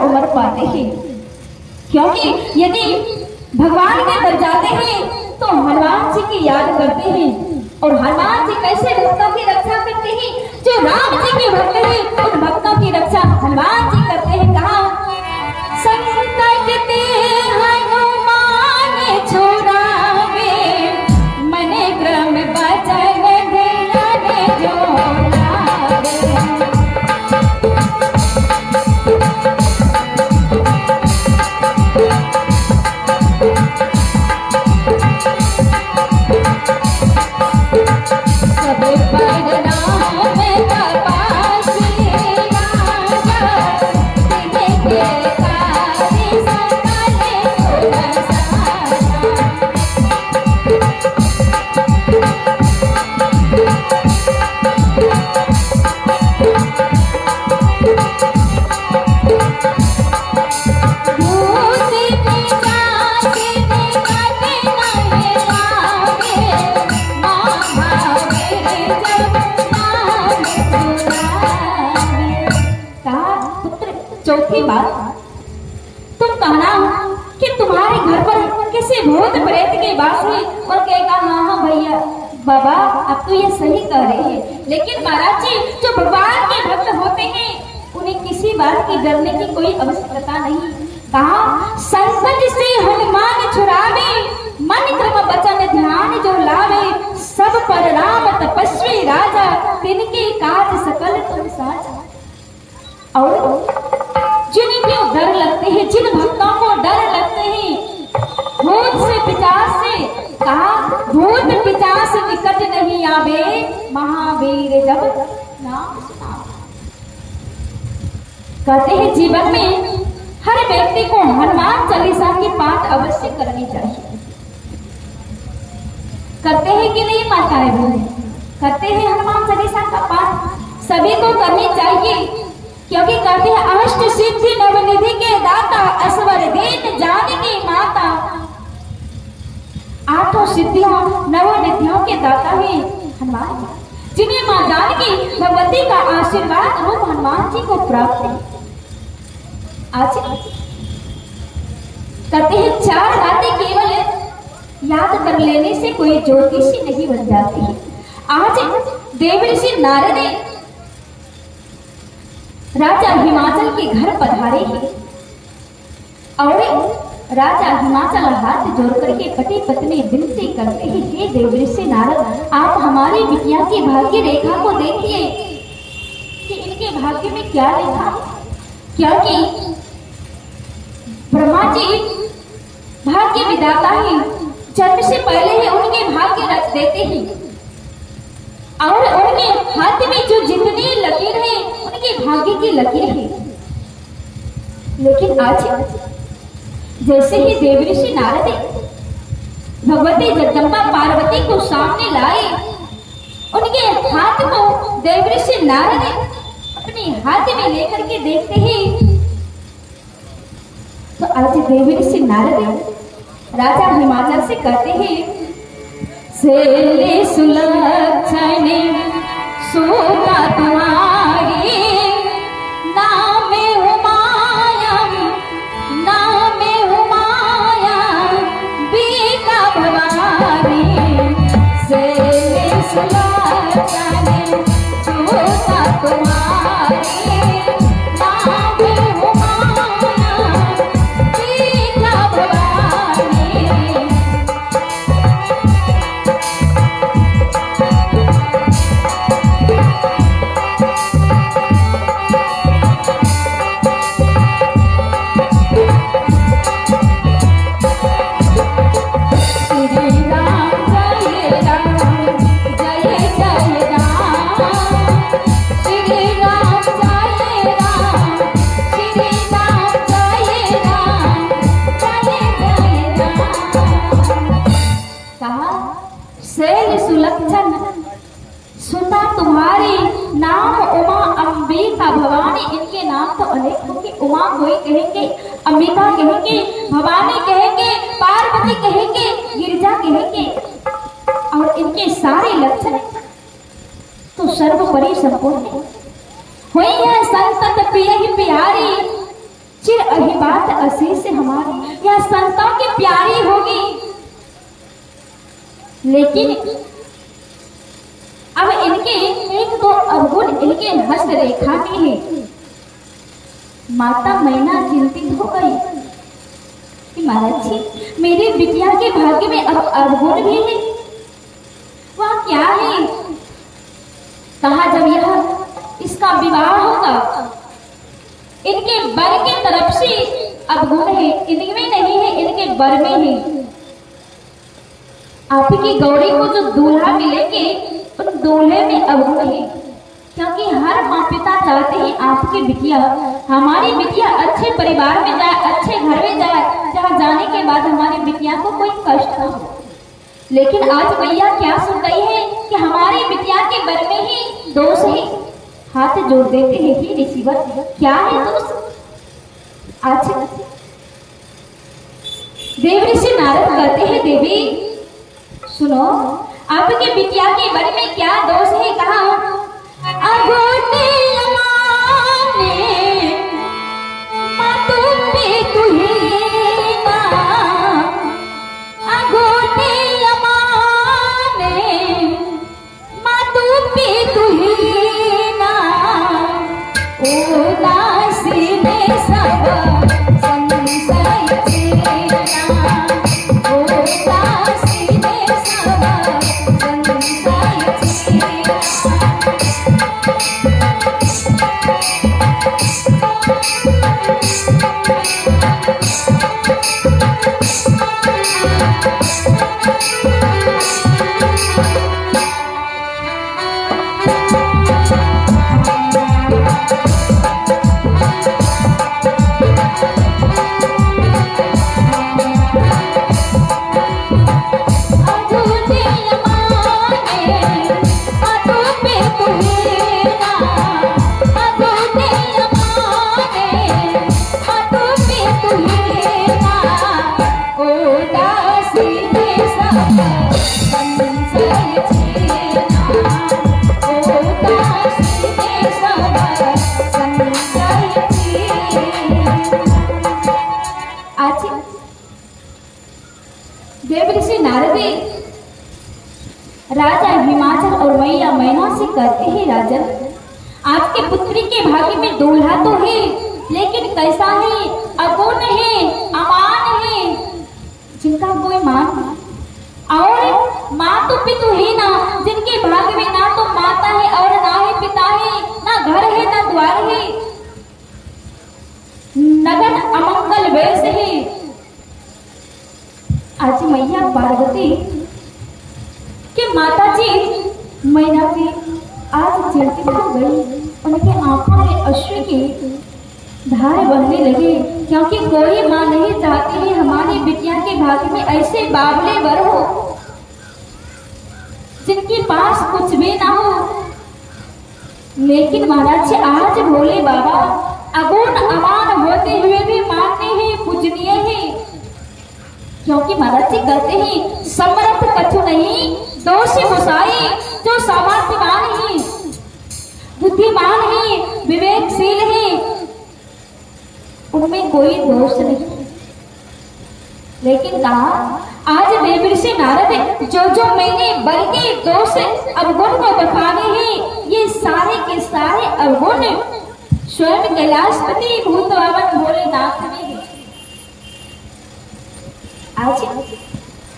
उम्र पाते हैं, क्योंकि यदि भगवान के दर जाते हैं तो हनुमान जी की याद करते हैं। और हनुमान जी कैसे भक्तों की रक्षा करते हैं? जो राम जी के भक्त हैं उन भक्तों की रक्षा हनुमान जी करते हैं। कहा संकट ते हनुमान छुड़ावे, मन क्रम बचन ध्यान जो चौथी बात, तुम कहना कि तुम्हारे घर पर किसी भूत प्रेत की बात है और कहेगा हाँ हाँ भैया बाबा अब तो ये सही कह रहे हैं। लेकिन महाराज जी जो भगवान के भक्त होते हैं उन्हें किसी बात की डरने की कोई आवश्यकता नहीं। कहा संकट से हनुमान छुड़ावे, मन क्रम बचन ध्यान जो लावे, सब पर राम तपस्वी राजा, तिनके काज सकल तुम साजा। और जिनको डर लगते हैं, जिन भक्तों को डर लगते हैं भूत से पिशाच से, कहा भूत पिशाच निकट नहीं आवे, महावीर जब नाम सुनावे। कहते हैं जीवन में हर व्यक्ति को हनुमान चालीसा की पाठ अवश्य करनी चाहिए। करते हैं कि नहीं माताएं बहनें? करते हैं हनुमान चालीसा का पाठ, सभी को करनी चाहिए। क्योंकि कहते हैं अष्ट सिद्धि नवनिधि के दाता, असवर दीन जानकी माता। आठों सिद्धियों नवनिधियों के दाता है हनुमान जी, जिन्हें मां जानकी भगवती का आशीर्वाद रूप हनुमान जी को प्राप्त है। आज कहते हैं चार बातें केवल याद कर लेने से कोई ज्योतिषी नहीं बन जाती है। आज देवर्षि नारद राजा हिमाचल के घर पधारे हैं और राजा हिमाचल हाथ जोड़ करके पति पत्नी विनती करते हैं, हे देवर्षि नारद आप हमारी बिटिया की भाग्य रेखा को देखिए कि इनके भाग्य में क्या लिखा है। क्योंकि ब्रह्मा जी भाग्य विधाता है, जन्म से पहले ही उनके भाग्य रच देते हैं और उनके हाथ में जो जितनी लकीर है उनके भाग्य की लकीर है। लेकिन आज जैसे ही देवर्षि नारद भगवती जगदम्बा पार्वती को सामने लाए, उनके हाथ को देवर्षि नारद अपने हाथ में लेकर के देखते हैं तो आज देवर्षि नारद राजा हिमाचल से कहते हैं, शैल सुलक्षण सूता तुम्हारी, नाम हुमायूं नाम हुमायूं बीका भवानी। शैल सुलक्षण सूता तुम्हारी, नाम हुमायूं बीका भवानी। शैल सुलक्षण सुता तुम्हारी, नाम उमा अंबिका भवानी। इनके नाम तो अनेक होंगे, उमा कोई कहेंगे, अंबिका कहेंगे, भवानी कहेंगे, पार्वती कहेंगे, गिरिजा कहेंगे। और इनके सारे लक्षण तो सर्वोपरि संपूर्ण हुई है। संतत प्रिय प्यारी, चिर औलाद असीस से हमारी यह संतान की प्यारी होगी, लेकिन अब इनके एक दो अवगुण इनके हस्त रेखा में है। माता मैना चिंतित हो गई कि महाराज जी मेरी बिटिया के भाग्य में अब अवगुण भी है, वह क्या है? कहा जब यह इसका विवाह होगा इनके वर के तरफ से अवगुण है, इनमें नहीं है, इनके वर में है। आपकी गौरी को जो दूल्हा मिलेंगे उन दूल्हे में अवगुण है, क्योंकि हर माँ पिता चाहते हैं आपकी बिटिया, हमारी बिटिया अच्छे परिवार में जाए, अच्छे घर में जाए, जहाँ जाने के बाद हमारी बिटिया को कोई कष्ट न हो। लेकिन आज मैया क्या सुन रही है कि हमारी बिटिया के वर में ही दोष है। हाथ जोड़ देते हैं कि रिसीवर क्या है दोष? आज देव ऋषि नारद कहते हैं देवी सुनो, आपके बिटिया के वर में क्या दोष है? कहा देव ऋषि नारद राजा हिमाचल और मैया मैना से कहते हैं राजन, आपके पुत्री के भाग्य में दूल्हा तो है, लेकिन कैसा है? अगुण है, अमान है, जिनका कोई मान और माँ तो पितु है ना, जिनके भाग्य में ना तो माता है और ना ही पिता है, ना घर है ना द्वार है, नगन अमंगल वेश है। आज मैया पार्वती कि माता जी मैना जी आज चिंतित हो गई, उनके आंखों में अश्रु की धारे बहने लगे, क्योंकि कोई माँ नहीं चाहती है हमारी बिटिया के भाग्य में ऐसे बाबले वर हो जिनके पास कुछ भी ना हो। लेकिन महाराज आज भोले बाबा अगुण अमान होते हुए भी मानते हैं, पूजनीय है, क्योंकि महाराज जी कहते हैं समर्थ कछु नहीं दोष मुसाई, जो सामर्थ्यवान है, बुद्धिमान है, विवेकशील है, उनमें कोई दोष नहीं। लेकिन कहा आज देव ऋषि नारद जो मैंने वर के दोष अवगुण को बताने हैं, ये सारे के सारे अवगुण स्वयं कैलाशपति भूत बावन भोलेनाथ में है। आज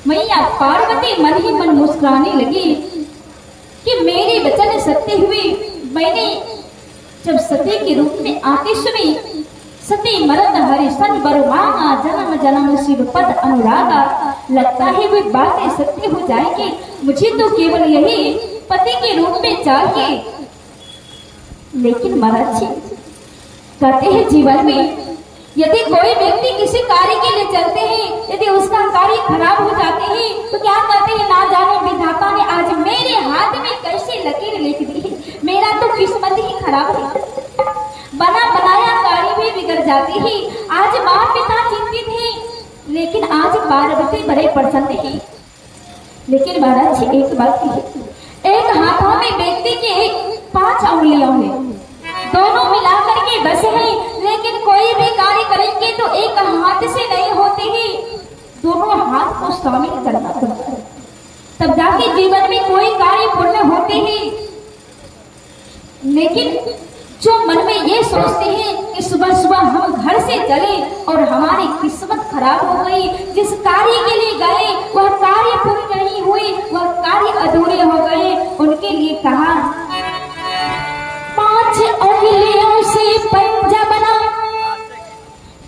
मैया पार्वती मन ही मन मुस्कुराने लगी कि मेरे वचन सत्य हुए। मैंने जब सती के रूप में आके सुनी, सती मरद हरिशन बरमांगा जन्म जन्म शिव पद अनुरागा, लगता है वे बातें सत्य हो जाएंगी, मुझे तो केवल यही पति के रूप में चाहिए। लेकिन महाराज जी कहते हैं जीवन में यदि कोई व्यक्ति किसी कार्य के लिए चलते हैं, यदि उसका कार्य खराब हो जाते हैं तो क्या कहते हैं, ना जाने विधाता ने आज मेरे हाथ में कैसे लकीर लिख दी, मेरा तो किस्मत ही खराब है, बना बनाया कार्य भी बिगड़ जाती है। आज माँ पिता चिंतित है, लेकिन आज पार्वती बड़े प्रसन्न है। लेकिन महाराज जी एक बात है, एक हाथों में व्यक्ति के 5 अंगुलियां हैं, दोनों मिलाकर के 10 हैं, लेकिन कोई भी कार्य करेंगे तो एक सबके जीवन में कोई कार्य पूर्ण होते हैं, लेकिन जो मन में ये सोचते हैं कि सुबह सुबह हम घर से चले और हमारी किस्मत खराब हो गई, जिस कार्य के लिए गए वह कार्य पूरी नहीं हुई, वह कार्य अधूरे हो गए, उनके लिए कहा 5 उंगलियों से पंजा बना,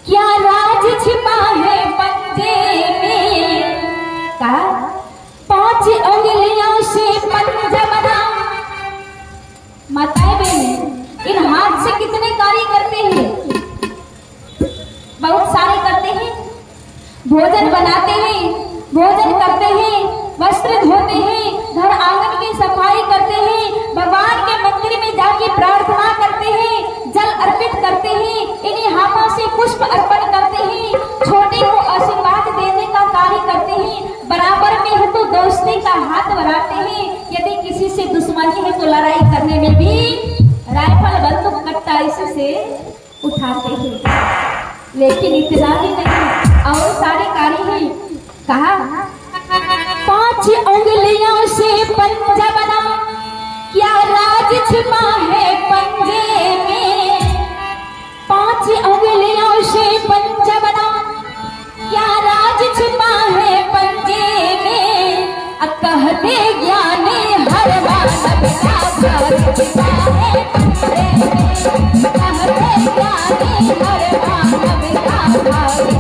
क्या राज छिपा है पंजे में। कहा 5 उंगलियों से पंजा बना। माताएं बहनें, इन हाथ से कितने कार्य करते हैं, बहुत सारे करते हैं। भोजन बनाते हैं, भोजन करते हैं, वस्त्र धोते हैं, घर आंगन की सफाई करते हैं, भगवान के मंदिर में जाके प्रार्थना करते हैं, जल अर्पित करते हैं, इन्हीं हाथों से पुष्प अर्पण करते हैं, छोटे को आशीर्वाद देने का कार्य करते हैं, बराबर में है तो दोस्ती का हाथ बढ़ाते हैं, यदि किसी से दुश्मनी है तो लड़ाई करने में भी राइफल बंदूक कट्टा इससे उठाते हैं। लेकिन इतना ही नहीं, और सारे कार्य हैं। कहा 5 उंगलियों से पंजा बना, क्या राज छिपा है पंजे में। 5 उंगलियों से पंजा बना, क्या राज छिपा है पंजे में। कहते ज्ञानी हर मानव का घर छिपा है पंजे में। कहते ज्ञानी हर मानव का घर छिपा है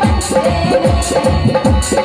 पंजे में।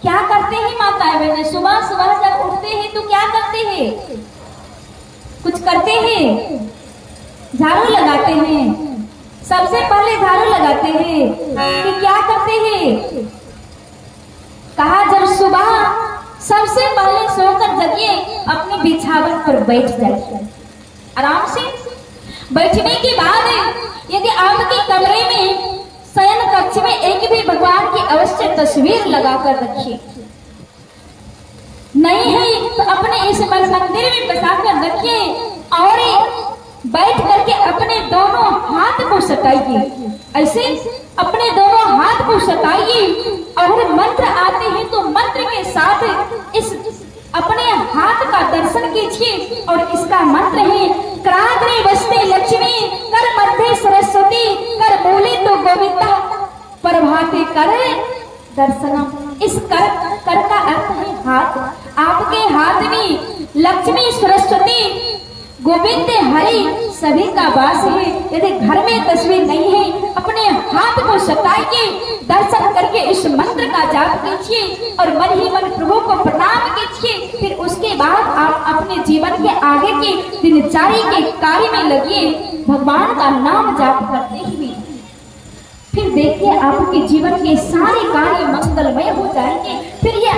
क्या करते हैं माताएं बहनें, सुबह सुबह जब उठते हैं तो क्या करते हैं, कुछ करते हैं, झाड़ू लगाते हैं। सबसे पहले झाड़ू लगाते हैं कि क्या करते हैं। कहा जब सुबह सबसे पहले सोकर जगिए, अपने बिछावन पर बैठ जाइए आराम से। बैठने के बाद यदि आपके कमरे में शयन कक्ष में एक भी भगवान की अवश्य तस्वीर लगाकर रखिए, नहीं है तो अपने इस मंदिर में बसाकर रखिए और बैठ करके अपने दोनों हाथ को सटाइए, ऐसे अपने दोनों हाथ को सटाइए और मंत्र आते हैं तो मंत्र के साथ इस अपने हाथ का दर्शन कीजिए। और इसका मंत्र है कराग्रे वस्ते लक्ष्मी, कर मध्य सरस्वती, कर मूले तो गोविंदा, प्रभाते करे दर्शनम। इस कर का अर्थ है हाथ। आपके हाथ में लक्ष्मी सरस्वती गोविंद हरि सभी का वास है। यदि घर में तस्वीर नहीं है, अपने हाथ को सटाइए, दर्शन करके इस मंत्र का जाप कीजिए और मन ही मन प्रभु को प्रणाम कीजिए। फिर उसके बाद आप अपने जीवन के आगे के दिनचर्या के कार्य में लगिए, भगवान का नाम जाप करते हुए। फिर देखिए आपके जीवन के सारे कार्य मंगलमय हो जाएंगे। फिर ये